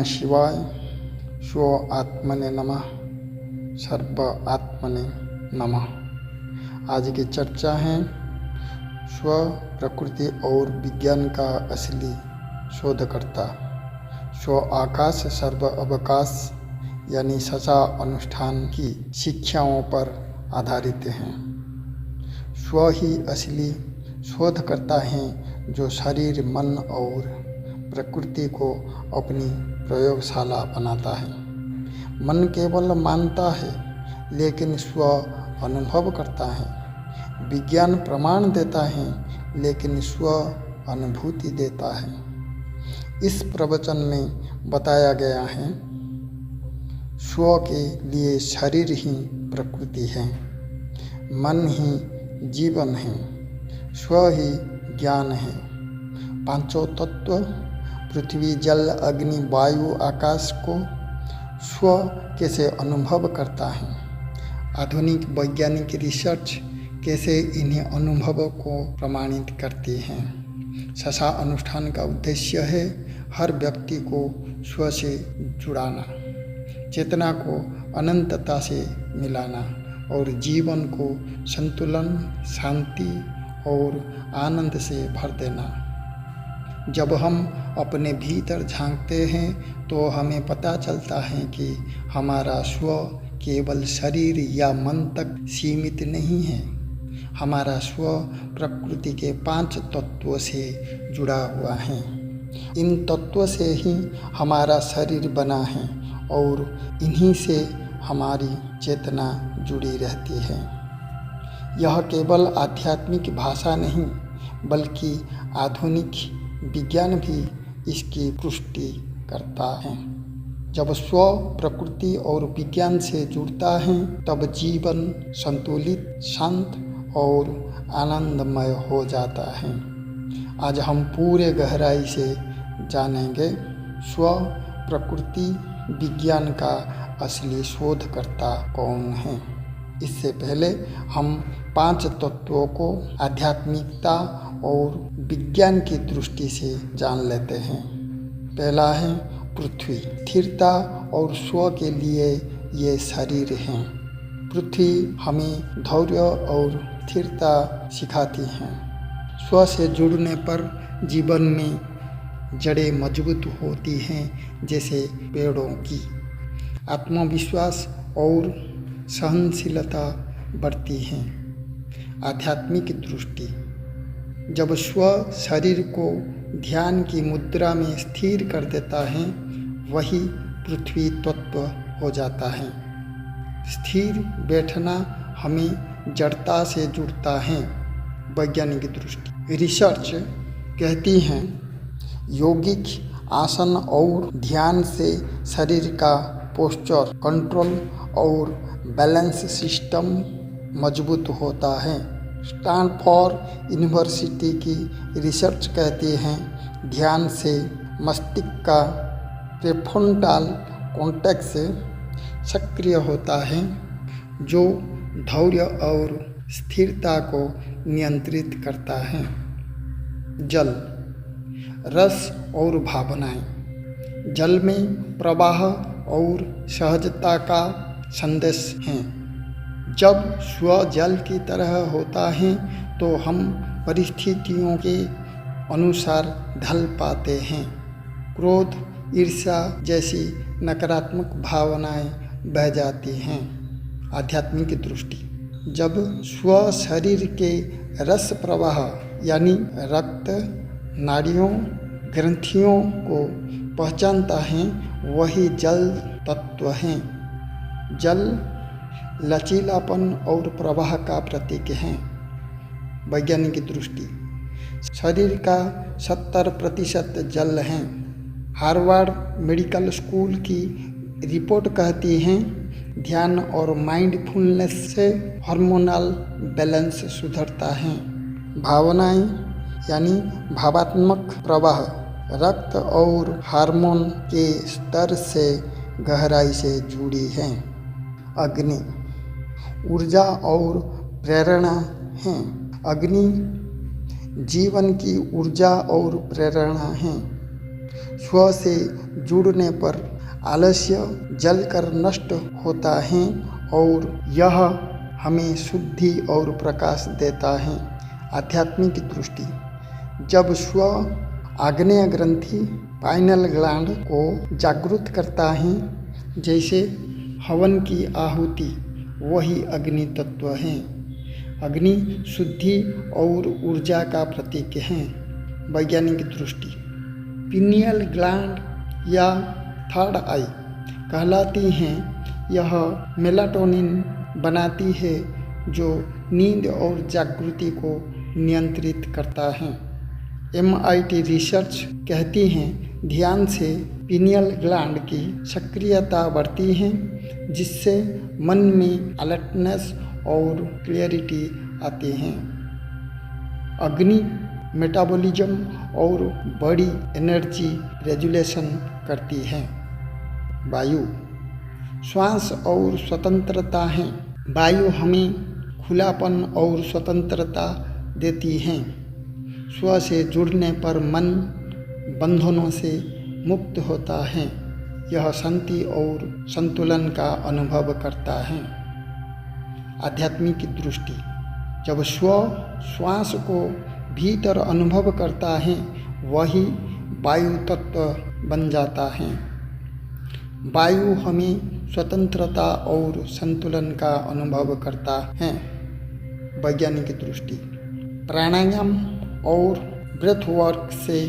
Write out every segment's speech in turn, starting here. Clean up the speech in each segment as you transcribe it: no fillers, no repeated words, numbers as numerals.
शिवाय। स्व आत्मने नमः। सर्व आत्मने नमः। आज की चर्चा है स्व, प्रकृति और विज्ञान का असली शोधकर्ता। स्व आकाश सर्व अवकाश यानी सचा अनुष्ठान की शिक्षाओं पर आधारित हैं। स्व ही असली शोधकर्ता हैं जो शरीर, मन और प्रकृति को अपनी प्रयोगशाला बनाता है। मन केवल मानता है, लेकिन स्व अनुभव करता है। विज्ञान प्रमाण देता है, लेकिन स्व अनुभूति देता है। इस प्रवचन में बताया गया है, स्व के लिए शरीर ही प्रकृति है, मन ही जीवन है, स्व ही ज्ञान है। पांचों तत्व पृथ्वी, जल, अग्नि, वायु, आकाश को स्व कैसे अनुभव करता है। आधुनिक वैज्ञानिक रिसर्च कैसे इन्हीं अनुभवों को प्रमाणित करती हैं। सचा अनुष्ठान का उद्देश्य है हर व्यक्ति को स्व से जुड़ाना, चेतना को अनंतता से मिलाना और जीवन को संतुलन, शांति और आनंद से भर देना। जब हम अपने भीतर झांकते हैं तो हमें पता चलता है कि हमारा स्व केवल शरीर या मन तक सीमित नहीं है। हमारा स्व प्रकृति के 5 तत्वों से जुड़ा हुआ है। इन तत्वों से ही हमारा शरीर बना है और इन्हीं से हमारी चेतना जुड़ी रहती है। यह केवल आध्यात्मिक भाषा नहीं, बल्कि आधुनिक विज्ञान भी इसकी पुष्टि करता है। जब स्व प्रकृति और विज्ञान से जुड़ता है, तब जीवन संतुलित, शांत और आनंदमय हो जाता है। आज हम पूरे गहराई से जानेंगे स्व, प्रकृति, विज्ञान का असली शोधकर्ता कौन है। इससे पहले हम 5 तत्वों को आध्यात्मिकता और विज्ञान की दृष्टि से जान लेते हैं। पहला है पृथ्वी। स्थिरता और स्व के लिए ये शरीर हैं। पृथ्वी हमें धैर्य और स्थिरता सिखाती हैं। स्व से जुड़ने पर जीवन में जड़ें मजबूत होती हैं, जैसे पेड़ों की। आत्मविश्वास और सहनशीलता बढ़ती हैं। आध्यात्मिक दृष्टि। जब स्व शरीर को ध्यान की मुद्रा में स्थिर कर देता है, वही पृथ्वी तत्व हो जाता है। स्थिर बैठना हमें जड़ता से जुड़ता है। वैज्ञानिक दृष्टि। रिसर्च कहती हैं, यौगिक आसन और ध्यान से शरीर का पोस्चर, कंट्रोल और बैलेंस सिस्टम मजबूत होता है। स्टैनफोर्ड यूनिवर्सिटी की रिसर्च कहती है, ध्यान से मस्तिष्क का प्रेफ्रंटल कॉर्टेक्स सक्रिय होता है, जो धैर्य और स्थिरता को नियंत्रित करता है। जल, रस और भावनाएं। जल में प्रवाह और सहजता का संदेश है। जब स्व जल की तरह होता है तो हम परिस्थितियों के अनुसार ढल पाते हैं। क्रोध, ईर्ष्या जैसी नकारात्मक भावनाएं बह जाती हैं। आध्यात्मिक दृष्टि। जब स्व शरीर के रस प्रवाह यानी रक्त, नाड़ियों, ग्रंथियों को पहचानता है, वही जल तत्व है। जल लचीलापन और प्रवाह का प्रतीक है। वैज्ञानिक दृष्टि। शरीर का 70% जल है। हार्वर्ड मेडिकल स्कूल की रिपोर्ट कहती है, ध्यान और माइंडफुलनेस से हार्मोनल बैलेंस सुधरता है। भावनाएं यानी भावात्मक प्रवाह रक्त और हार्मोन के स्तर से गहराई से जुड़ी है। अग्नि, ऊर्जा और प्रेरणा है। अग्नि जीवन की ऊर्जा और प्रेरणा है। स्व से जुड़ने पर आलस्य जलकर नष्ट होता है और यह हमें शुद्धि और प्रकाश देता है। आध्यात्मिक दृष्टि, जब स्व आग्नेय ग्रंथि पाइनल ग्लैंड को जागृत करता है, जैसे हवन की आहुति, वही अग्नि तत्व है। अग्नि शुद्धि और ऊर्जा का प्रतीक है। वैज्ञानिक दृष्टि, पिनियल ग्लैंड या थर्ड आई कहलाती हैं। यह मेलाटोनिन बनाती है जो नींद और जागृति को नियंत्रित करता है। MIT रिसर्च कहती है ध्यान से पिनियल ग्लैंड की सक्रियता बढ़ती है, जिससे मन में अलर्टनेस और क्लियरिटी आती है। अग्नि मेटाबॉलिज्म और बॉडी एनर्जी रेगुलेशन करती है। वायु, श्वास और स्वतंत्रता है। वायु हमें खुलापन और स्वतंत्रता देती है। स्व से जुड़ने पर मन बंधनों से मुक्त होता है। यह शांति और संतुलन का अनुभव करता है। आध्यात्मिक दृष्टि, जब स्व श्वास को भीतर अनुभव करता है, वही वायु तत्व बन जाता है। वायु हमें स्वतंत्रता और संतुलन का अनुभव करता है। वैज्ञानिक दृष्टि, प्राणायाम और ब्रेथ वर्क से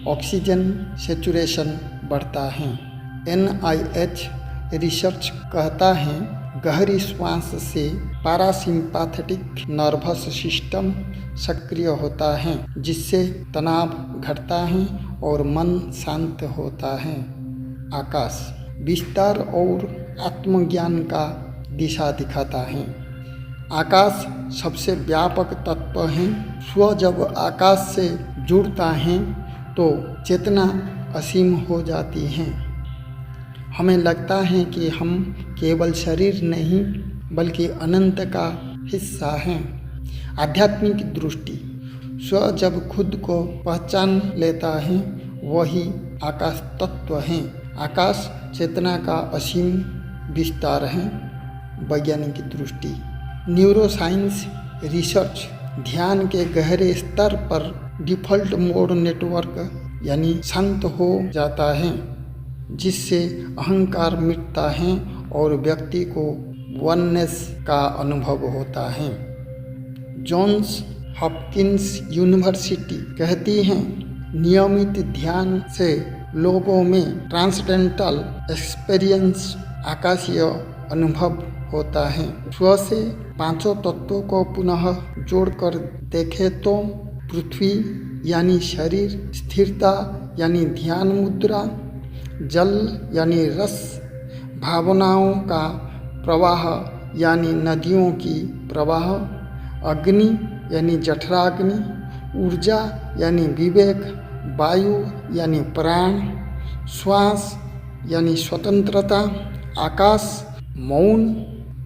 ऑक्सीजन सेचुरेशन बढ़ता है। NIH रिसर्च कहता है गहरी श्वास से पैरासिम्पैथेटिक नर्वस सिस्टम सक्रिय होता है, जिससे तनाव घटता है और मन शांत होता है। आकाश विस्तार और आत्मज्ञान का दिशा दिखाता है। आकाश सबसे व्यापक तत्व है। स्व जब आकाश से जुड़ता है तो चेतना असीम हो जाती है। हमें लगता है कि हम केवल शरीर नहीं बल्कि अनंत का हिस्सा हैं। आध्यात्मिक दृष्टि, स्व जब खुद को पहचान लेता है, वही आकाश तत्व है। आकाश चेतना का असीम विस्तार है। वैज्ञानिक दृष्टि, न्यूरोसाइंस रिसर्च ध्यान के गहरे स्तर पर डिफ़ॉल्ट मोड नेटवर्क यानी शांत हो जाता है, जिससे अहंकार मिटता है और व्यक्ति को वननेस का अनुभव होता है। जॉन्स हॉपकिंस यूनिवर्सिटी कहती है नियमित ध्यान से लोगों में ट्रांसडेंटल एक्सपीरियंस आकाशीय अनुभव होता है। स्व से पांचों तत्वों को पुनः जोड़कर देखें तो पृथ्वी यानी शरीर, स्थिरता यानी ध्यान मुद्रा, जल यानी रस, भावनाओं का प्रवाह यानी नदियों की प्रवाह, अग्नि यानी जठराग्नि, ऊर्जा यानी विवेक, वायु यानी प्राण, श्वास यानी स्वतंत्रता, आकाश मौन,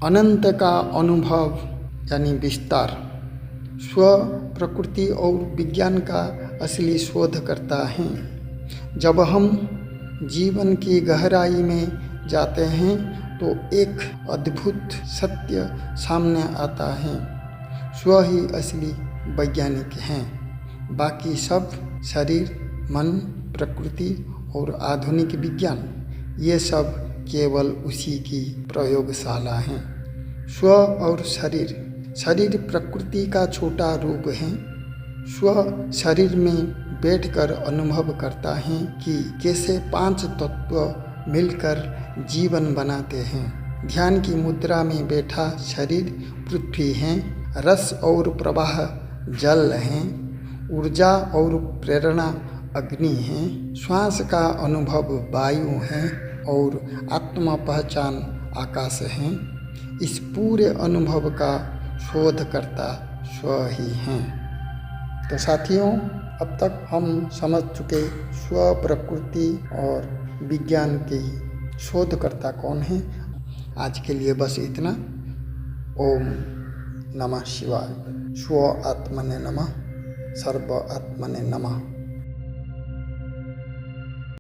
अनंत का अनुभव यानी विस्तार। स्व प्रकृति और विज्ञान का असली शोध करता है। जब हम जीवन की गहराई में जाते हैं तो एक अद्भुत सत्य सामने आता है। स्व ही असली वैज्ञानिक हैं। बाकी सब शरीर, मन, प्रकृति और आधुनिक विज्ञान ये सब केवल उसी की प्रयोगशाला हैं। स्व और शरीर, शरीर प्रकृति का छोटा रूप है। स्व शरीर में बैठकर अनुभव करता है कि कैसे पांच तत्व मिलकर जीवन बनाते हैं। ध्यान की मुद्रा में बैठा शरीर पृथ्वी है, रस और प्रवाह जल हैं, ऊर्जा और प्रेरणा अग्नि है, श्वास का अनुभव वायु है और आत्मा पहचान आकाश है। इस पूरे अनुभव का शोधकर्ता स्व ही हैं। तो साथियों, अब तक हम समझ चुके स्व, प्रकृति और विज्ञान के शोधकर्ता कौन हैं। आज के लिए बस इतना। ओम नमः शिवाय। स्व आत्मने नमः, सर्व आत्मने नमः।